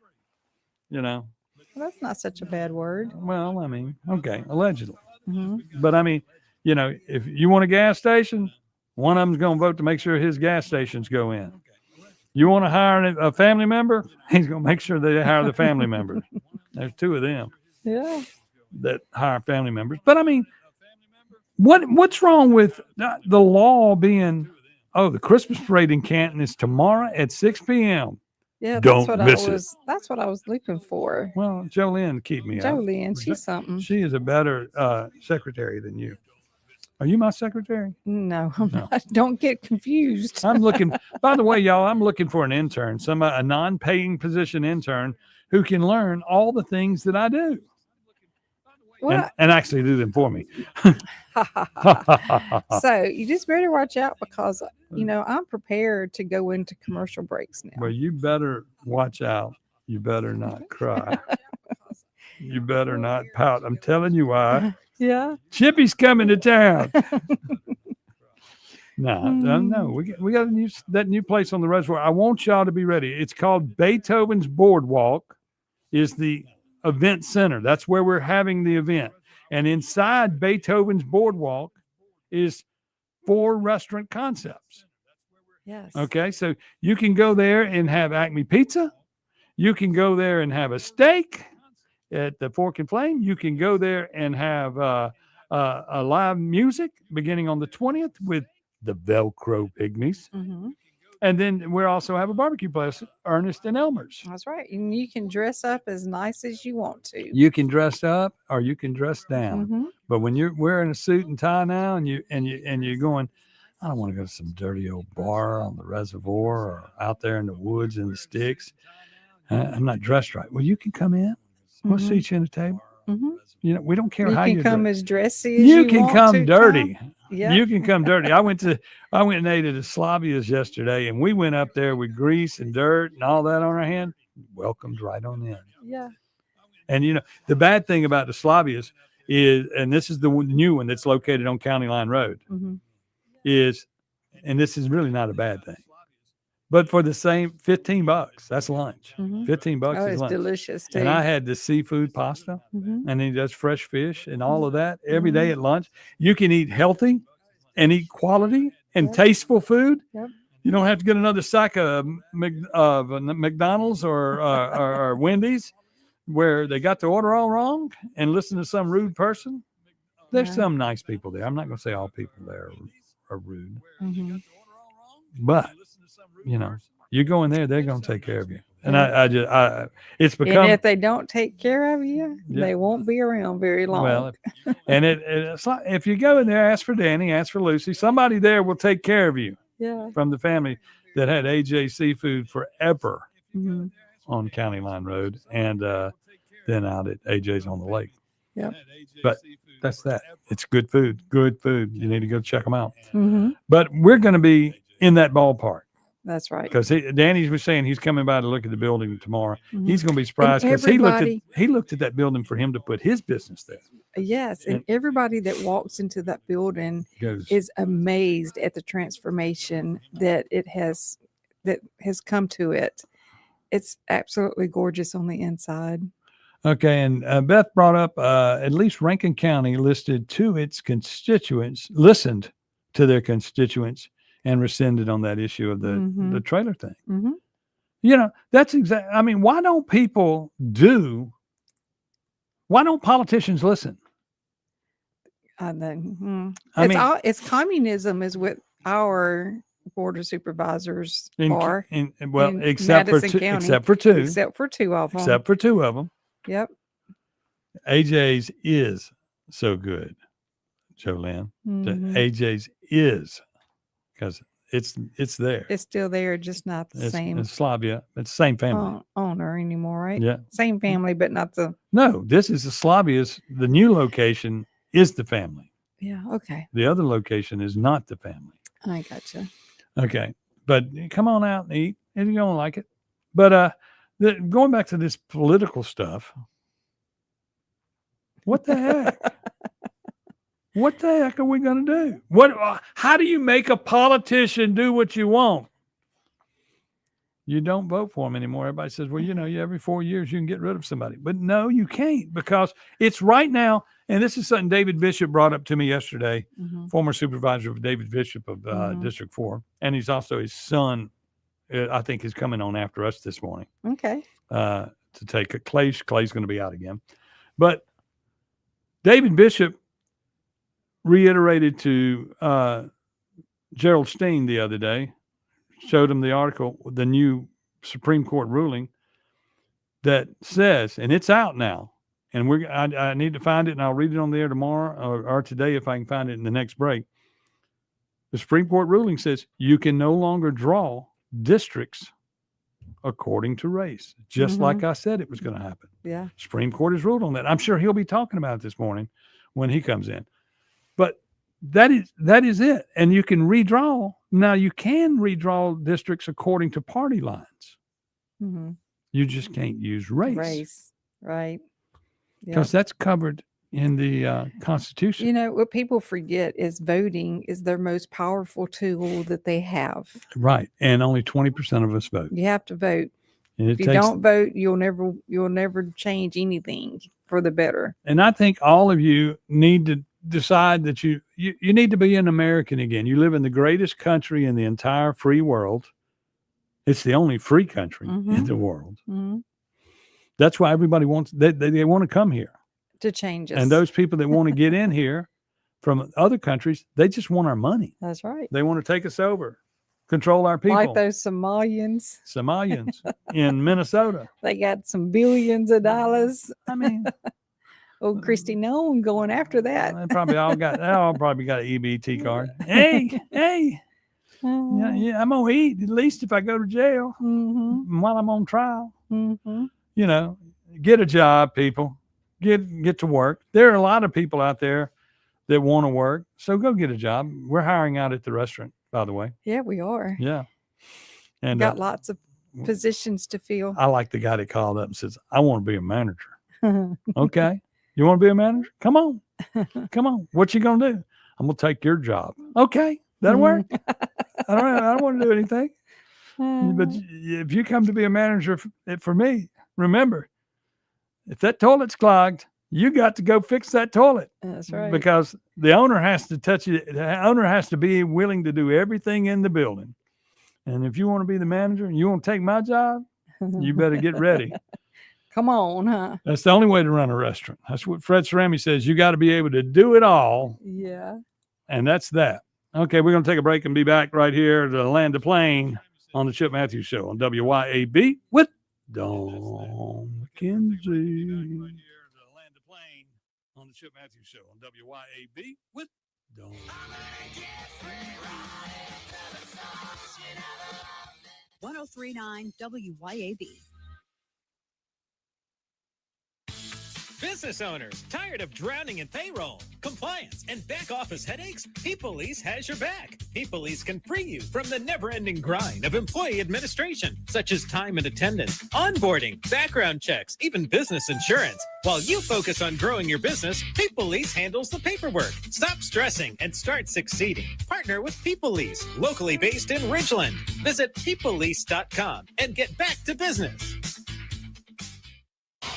You know. Well, that's not such a bad word. Well, I mean, okay, allegedly. Mm-hmm. But I mean, you know, if you want a gas station, one of them's going to vote to make sure his gas stations go in. You want to hire a family member? He's going to make sure they hire the family member. There's 2 of them. Yeah. That hire family members. But I mean, what's wrong with the law being, the Christmas parade in Canton is tomorrow at 6 p.m. Yeah, Don't that's what miss I it. was. That's what I was looking for. Well, Jolynn, keep me up. Jolynn, she's something. She is a better secretary than you. Are you my secretary? No, I'm not. Don't get confused. I'm looking. By the way, y'all, I'm looking for an intern, a non-paying position intern who can learn all the things that I do, and actually do them for me. So you just better watch out because I'm prepared to go into commercial breaks now. Well, you better watch out. You better not cry. You better not pout. I'm telling you why. Yeah. Chippy's coming to town. No. We got that new place on the reservoir. I want y'all to be ready. It's called Beethoven's Boardwalk. Is the event center. That's where we're having the event. And inside Beethoven's Boardwalk is 4 restaurant concepts. Yes. Okay, so you can go there and have Acme Pizza. You can go there and have a steak at the Fork and Flame. You can go there and have a live music beginning on the 20th with the Velcro Pygmies. Mm-hmm. And then we also have a barbecue place, Ernest and Elmer's. That's right. And you can dress up as nice as you want to. You can dress up or you can dress down. Mm-hmm. But when you're wearing a suit and tie now and you're going, I don't want to go to some dirty old bar on the reservoir or out there in the woods in the sticks. I'm not dressed right. Well, you can come in. We'll Mhm. seat you at a table. Mm-hmm. You know, we don't care You how can you come dress. as dressy as You you can want come to, dirty. Tom. Yeah. You can come dirty. I went and ate at Slavia's yesterday, and we went up there with grease and dirt and all that on our hand. Welcomed right on in. Yeah. And you know, the bad thing about the Slavia's is, and this is the new one that's located on County Line Road, Mm-hmm. is, and this is really not a bad thing, but for the same $15, that's lunch. Mhm. $15 Oh, is it's lunch. delicious too. And I had the seafood pasta, Mhm. and he does fresh fish and all of that every day at lunch. You can eat healthy and eat quality and tasteful food. Yep. You don't have to get another sack of McDonald's or Wendy's where they got the order all wrong and listen to some rude person. There's Yeah. some nice people there. I'm not going to say all people there are rude, Mm-hmm. but you know, you go in there, they're going to take care of you. And Yeah. it's And become if they don't take care of you, Yeah. they won't be around very long. well, it's like if you go in there, ask for Danny, ask for Lucy. Somebody there will take care of you. Yeah. From the family that had AJ Seafood forever Mhm. on County Line Road, and then out at AJ's on the lake. Yep. But that's that. It's good food. Good food. You need to go check them out. Mm-hmm. But we're going to be in that ballpark. That's right. Because Danny was saying he's coming by to look at the building tomorrow. Mhm. He's going to be And surprised because he everybody- looked at that building for him to put his business there. Yes, and everybody that walks into that building Goes, is amazed at the transformation that has come to it. It's absolutely gorgeous on the inside. okay, and Beth brought up at least Rankin County listened to their constituents, and rescinded on that issue of the Mhm. trailer thing. Mm-hmm. You know, that's exactly. I mean, why don't politicians listen? And then I mean- it's communism is what our board of supervisors are. Except for Madison two, County. except for two, Except for two of them. except for two of them. Yep. AJ's is so good, Jolene. Mhm. AJ's is because it's there. It's still there, just not the same It's Slavia. It's the same family. owner anymore, right? Yeah. Same family, but not the. No, this is the Slavia's. The new location is the family. Yeah. Okay. The other location is not the family. I gotcha. Okay, but come on out and eat, and you're gonna like it. But going back to this political stuff, what the heck? What the heck are we gonna do? How do you make a politician do what you want? You don't vote for them anymore. Everybody says, well, every 4 years you can get rid of somebody. But no, you can't, because it's right now. And this is something David Bishop brought up to me yesterday, Mhm. former supervisor of David Bishop of Mhm. District 4. And he's also his son, I think, is coming on after us this morning Okay. to take a Clay's going to be out again. But David Bishop reiterated to Gerald Steen the other day, showed him the article, the new Supreme Court ruling that says, and it's out now, and I need to find it, and I'll read it on the air tomorrow or today if I can find it in the next break. The Supreme Court ruling says you can no longer draw districts according to race, just Mhm. like I said it was going to happen. Yeah. Supreme Court has ruled on that. I'm sure he'll be talking about it this morning when he comes in. But that is it. And you can redraw. Now you can redraw districts according to party lines. Mm-hmm. You just can't use race. Race. Right. Because that's covered in the Constitution. You know, what people forget is voting is their most powerful tool that they have. Right. And only 20% of us vote. You have to vote. And If you don't vote, you'll never change anything for the better. And I think all of you need to decide that you need to be an American again. You live in the greatest country in the entire free world. It's the only free country in the world. Mm-hmm. That's why everybody wants, they want to come here. To change us. And those people that want to get in here from other countries, they just want our money. That's right. They want to take us over, control our people. Like those Somalians. Somalians in Minnesota. They got some billions of dollars. I mean, old Christy Nome going after that. They probably all got an EBT card. Hey, yeah, I'm gonna eat at least if I go to jail while I'm on trial. Get a job, people. Get to work. There are a lot of people out there that want to work, so go get a job. We're hiring out at the restaurant, by the way. Yeah, we are. Yeah, and got lots of positions to fill. I like the guy that called up and says, "I want to be a manager." Okay, you want to be a manager? Come on, come on. What you gonna do? I'm gonna take your job. Okay, that'll work. I don't want to do anything. But if you come to be a manager for me, remember, if that toilet's clogged, you got to go fix that toilet. That's right. Because the owner has to touch it. The owner has to be willing to do everything in the building. And if you want to be the manager and you want to take my job, you better get ready. Come on, huh? That's the only way to run a restaurant. That's what Fred Cerami says. You got to be able to do it all. Yeah. And that's that. Okay, we're going to take a break and be back right here to land the plane on the Chip Matthews Show on WYAB with Dawn McKenzie. On the Chip Matthews Show on WYAB with Dawn. 1039 WYAB. Business owners, tired of drowning in payroll, compliance, and back office headaches? Peoplease has your back. Peoplease can free you from the never-ending grind of employee administration, such as time and attendance, onboarding, background checks, even business insurance. While you focus on growing your business, Peoplease handles the paperwork. Stop stressing and start succeeding. Partner with Peoplease, locally based in Ridgeland. Visit peoplease.com and get back to business.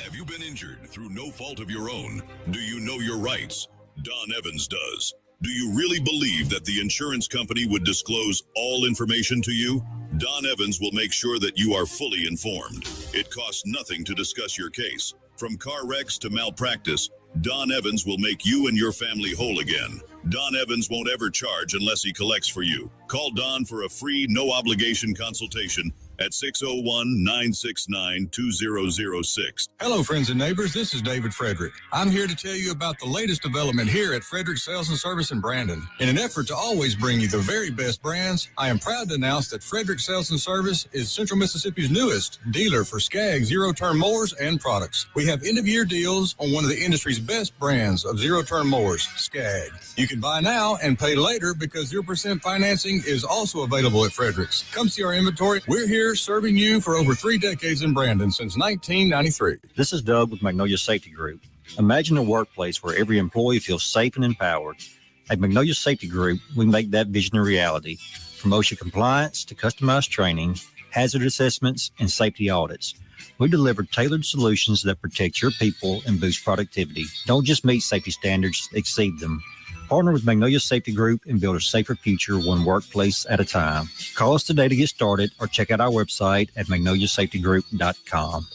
Have you been injured through no fault of your own? Do you know your rights? Don Evans does. Do you really believe that the insurance company would disclose all information to you? Don Evans will make sure that you are fully informed. It costs nothing to discuss your case. From car wrecks to malpractice, Don Evans will make you and your family whole again. Don Evans won't ever charge unless he collects for you. Call Don for a free, no-obligation consultation at 601-969-2006. Hello, friends and neighbors. This is David Frederick. I'm here to tell you about the latest development here at Frederick Sales and Service in Brandon. In an effort to always bring you the very best brands, I am proud to announce that Frederick Sales and Service is Central Mississippi's newest dealer for Skag zero-turn mowers and products. We have end-of-year deals on one of the industry's best brands of zero-turn mowers, Skag. You can buy now and pay later because 0% financing is also available at Frederick's. Come see our inventory. We're here serving you for over 3 decades in Brandon since 1993. This is Doug with Magnolia Safety Group. Imagine a workplace where every employee feels safe and empowered. At Magnolia Safety Group, we make that vision a reality. From OSHA compliance to customized training, hazard assessments, and safety audits. We deliver tailored solutions that protect your people and boost productivity. Don't just meet safety standards, exceed them. Partner with Magnolia Safety Group and build a safer future one workplace at a time. Call us today to get started or check out our website at magnoliasafetygroup.com.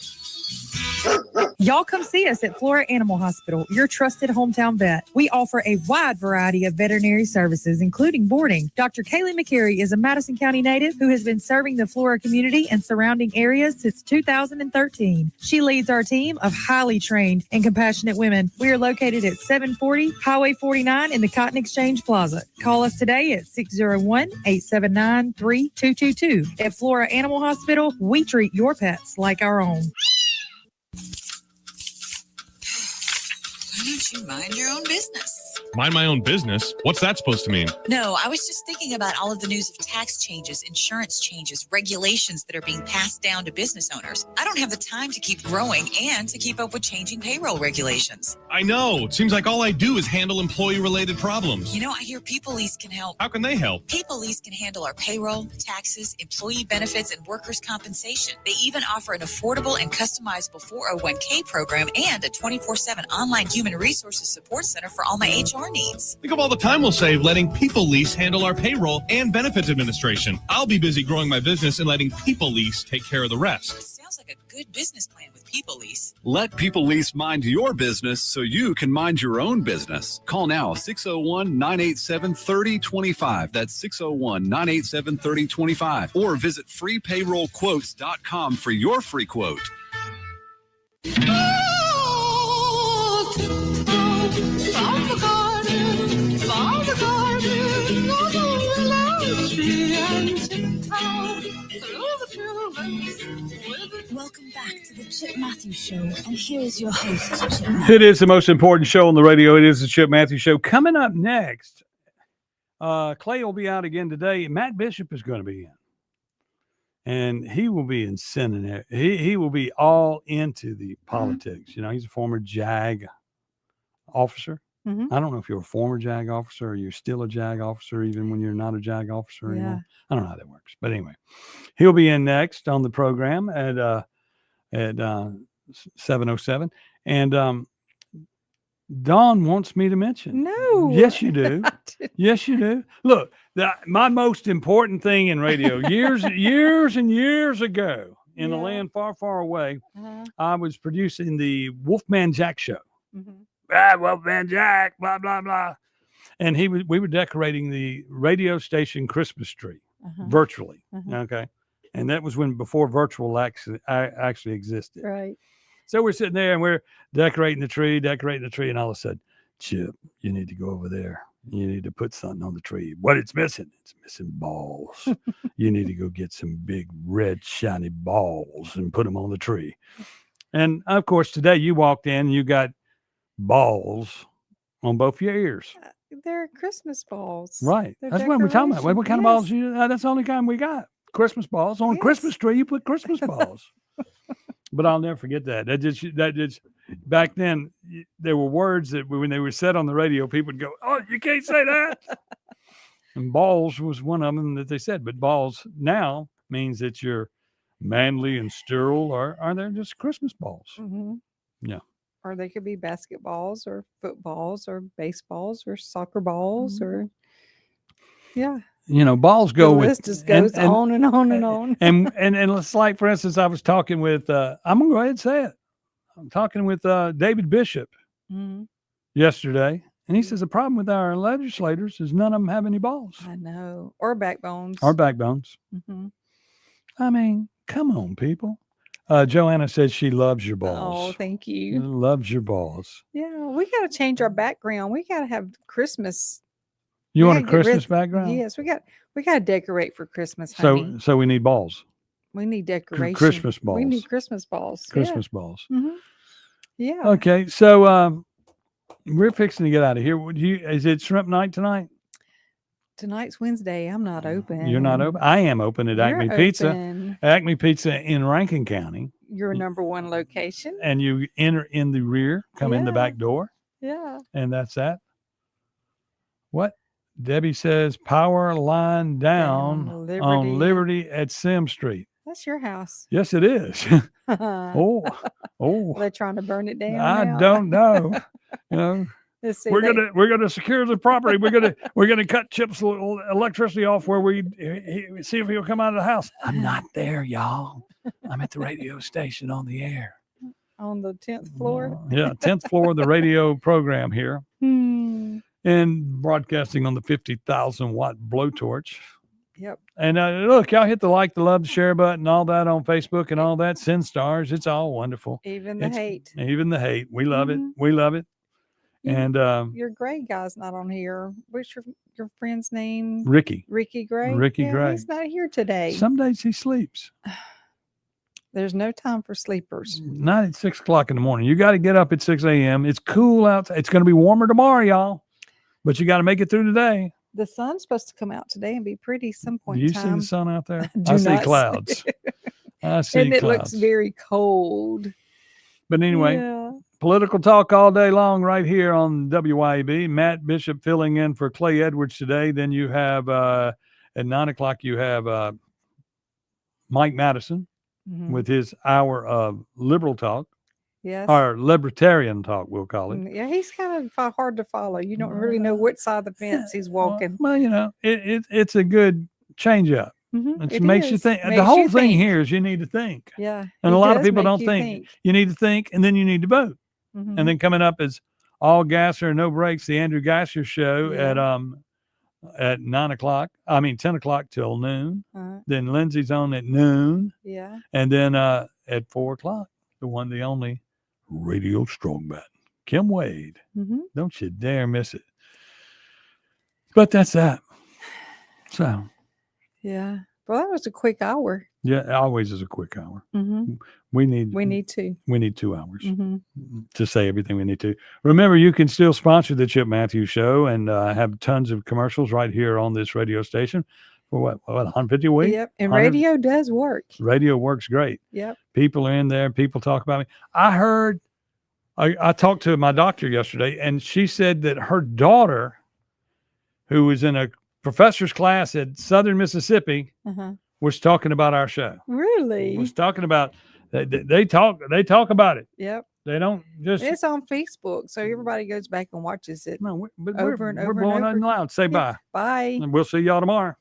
Y'all come see us at Flora Animal Hospital, your trusted hometown vet. We offer a wide variety of veterinary services, including boarding. Dr. Kaylee McCary is a Madison County native who has been serving the Flora community and surrounding areas since 2013. She leads our team of highly trained and compassionate women. We are located at 740 Highway 49 in the Cotton Exchange Plaza. Call us today at 601-879-3222. At Flora Animal Hospital, we treat your pets like our own. Why don't you mind your own business? Mind my own business? What's that supposed to mean? No, I was just thinking about all of the news of tax changes, insurance changes, regulations that are being passed down to business owners. I don't have the time to keep growing and to keep up with changing payroll regulations. I know. It seems like all I do is handle employee-related problems. You know, I hear Peoplease can help. How can they help? Peoplease can handle our payroll, taxes, employee benefits, and workers' compensation. They even offer an affordable and customizable 401k program and a 24/7 online human resources support center for all my HR needs. Think of all the time we'll save letting Peoplease handle our payroll and benefits administration. I'll be busy growing my business and letting Peoplease take care of the rest. Sounds like a good business plan with Peoplease. Let Peoplease mind your business so you can mind your own business. Call now 601-987-3025. That's 601-987-3025. Or visit freepayrollquotes.com for your free quote. Welcome back to the Chip Matthews Show, and here is your host, Chip Matthews. It is the most important show on the radio. It is the Chip Matthews Show. Coming up next, Clay will be out again today. Matt Bishop is going to be in. And he will be in seminary. He will be all into the politics. You know, he's a former JAG officer. Mm-hmm. I don't know if you're a former JAG officer or you're still a JAG officer, even when you're not a JAG officer anymore. I don't know how that works. But anyway, he'll be in next on the program at 7:07. And Dawn wants me to mention. No. Yes, you do. Yes, you do. Look, my most important thing in radio, years and years ago, in a land far, far away, I was producing the Wolfman Jack show. Wolfman Jack, blah, blah, blah. And we were decorating the radio station Christmas tree virtually. Okay. And that was before virtual actually existed. Right. So we're sitting there and we're decorating the tree. And all of a sudden, Chip, you need to go over there. You need to put something on the tree. What it's missing? It's missing balls. You need to go get some big red shiny balls and put them on the tree. And of course, today you walked in and you got balls on both your ears. They're Christmas balls. Right. They're That's what we're talking about. decoration. What kind of balls you? That's the only kind we got. Christmas balls. On a Yes. Christmas tree, you put Christmas balls. But I'll never forget that. That just back then there were words that when they were said on the radio, people would go, "Oh, you can't say that." And balls was one of them that they said. But balls now means that you're manly and sterile, or are they just Christmas balls? Mhm. Yeah. Or they could be basketballs or footballs or baseballs or soccer balls or yeah. Balls go The with list just goes on and on and on. and it's like, for instance, I was talking with I'm gonna go ahead and say it. I'm talking with David Bishop Mhm. yesterday, and he says the problem with our legislators is none of them have any balls I know. Or backbones. or backbones. Mhm. I mean, come on, people. Joanna says she loves your balls. Oh, thank you. Loves your balls. Yeah, we got to change our background. We got to have Christmas. You We want a gotta get rid- Christmas background? Yes, we got to decorate for Christmas, honey. So we need balls. We need decoration. Christmas We balls. need Christmas balls. Christmas balls. Yeah. Mhm. Yeah. Okay, so we're fixing to get out of here. Is it shrimp night tonight? Tonight's Wednesday. I'm not open. You're not open. I am open at You're Acme Pizza. open. Acme Pizza in Rankin County, Your number one location. and you enter in the rear, come in the Yeah. back door, Yeah. and that's that. What? Debbie says power line down Liberty. on Liberty at Sim Street. That's your house. Yes, it is. oh, They're trying to burn it down. I now. don't know. You know, Let's see, we're they- gonna secure the property. We're gonna cut Chip's electricity off where we see if he'll come out of the house. I'm not there, y'all. I'm at the radio station on the air. on the 10th floor. Yeah, 10th floor of the radio program here, Hmm. and broadcasting on the 50,000 watt blowtorch. Yep. And look, y'all hit the like, the love, the share button, all that on Facebook and all that. Send stars. It's all wonderful. Even the hate. Even the hate. We love Mhm. it. We love it. And Your Gray guy's not on here. What's your friend's name? Ricky. Ricky Gray. Ricky Yeah, Gray. He's not here today. Some days he sleeps. There's no time for sleepers. Not at 6 o'clock in the morning. You got to get up at 6 a.m. It's cool outside. It's going to be warmer tomorrow, y'all. But you got to make it through today. The sun's supposed to come out today and be pretty some point Do you in time. see the sun out there? Do I see not clouds. I see and it clouds. looks very cold. But anyway, Yeah. political talk all day long right here on WYAB. Matt Bishop filling in for Clay Edwards today. Then you have at 9 o'clock, you have Mike Madison Mhm. with his hour of liberal talk, Yes. or libertarian talk, we'll call it. Yeah, he's kind of hard to follow. You don't really know what side of the fence he's walking. Well, you know, it's a good change up. Mhm, It it makes you is. think. Makes The whole you thing think. here is you need to think. Yeah. And it a lot of does people make don't you think. You need to think, and then you need to vote. Mhm. And then coming up is All Gasser, No Breaks, the Andrew Gasser show at 9 o'clock. 10 o'clock till noon. Uh-huh. Then Lindsay's on at noon. Yeah. And then at 4 o'clock, the one, the only Radio Strongman, Kim Wade. Mhm. Don't you dare miss it. But that's that. So, Yeah. Well, that was a quick hour. yeah, it always is a quick hour. Mhm. We need We need to. we need 2 hours Mhm. to say everything we need to. Remember, you can still sponsor the Chip Matthews Show and have tons of commercials right here on this radio station for what 150 a week? Yep. And 100 radio does work. Radio works great. Yep. People are in there. People talk about me. I talked to my doctor yesterday, and she said that her daughter, who was in a professor's class at Southern Mississippi, Uh-huh. was talking about our show. Really? Was talking about they talk about it. Yep. They don't just. It's on Facebook, so everybody goes back and watches it but over and over we're and blowing over. on loud. Say Yeah. bye. Bye. And we'll see y'all tomorrow.